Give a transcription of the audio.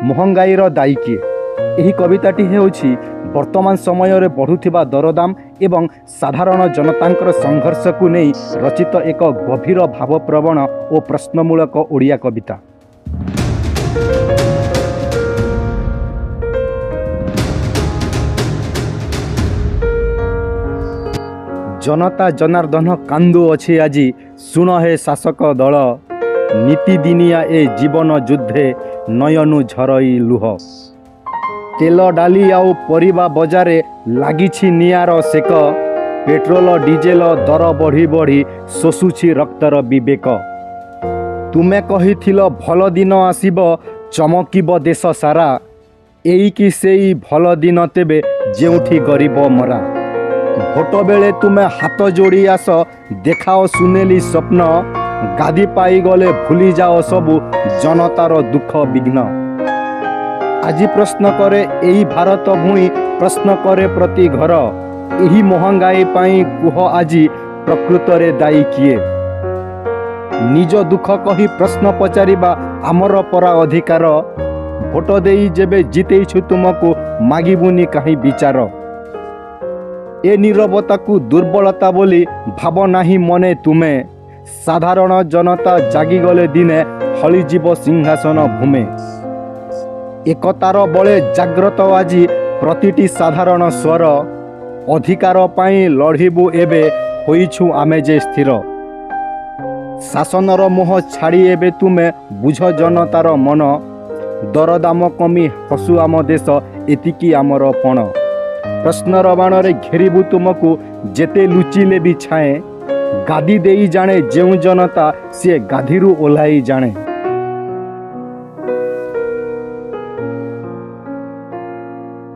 महंगाईर दायी किए? यही कविताटी हेउछि वर्तमान समय रे बढ़ुथिबा दरदाम एवं साधारण जनतांकर संघर्ष को नहीं रचित एक गभीर भावप्रवण और प्रश्नमूलक ओडिया कविता। जनता जनार्दन कांदु अछि आजी, सुन हे शासक दल, नीतिदिनिया ए जीवन युद्धे नयनु झरई लुह। तेल डाली आउ परिबा बजारे लागिछि नियार सेक, पेट्रोल डिजेल दर बढ़ी बढ़ी शोषुछि रक्तर विवेक। तुमे कहिथिल भल दिन आसिब, चमकिब देश सारा, एईकि सेई भल दिन तेबे जेउठी गरीब मरा। भोट बेले तुमे हाथ जोड़ी आस, देखाओ सुनेली स्वप्न, गादी पाई गले भूली जाओ सबु जनतार दुख विघ्न। आज प्रश्न करे एही भारत भूमि, प्रश्न करे प्रति घर, एही महंगाई पाई कुह आजी प्रकृत रे दायी किए? निज दुख कही प्रश्न पचारिबा आमर परा अधिकार, भोट देई जेबे जितेइछु तुमको मागिबुनी कहीं विचार। ए नीरवता को दुर्बलता बोली भाव नाही मने तुमे, साधारण जनता जागी गले दिने हलिजीव सिंहासन भूमे। एकतार बले जाग्रत आजी प्रतिटी साधारण स्वर, अधिकार पाई लढ़िबु एबे होइछु आमे जे स्थिर। शासनर मोह छाड़ी एबे तुमे बुझ जनतार मन, दरदाम कमी हसु आम देश एतिकी आमर पण। प्रश्नर बाणरे घेरिबु तुमको जेते लुचिले भी छाए, गादी देई जाने जेउ जनता सी गाधीरू ओह्लाई जाने।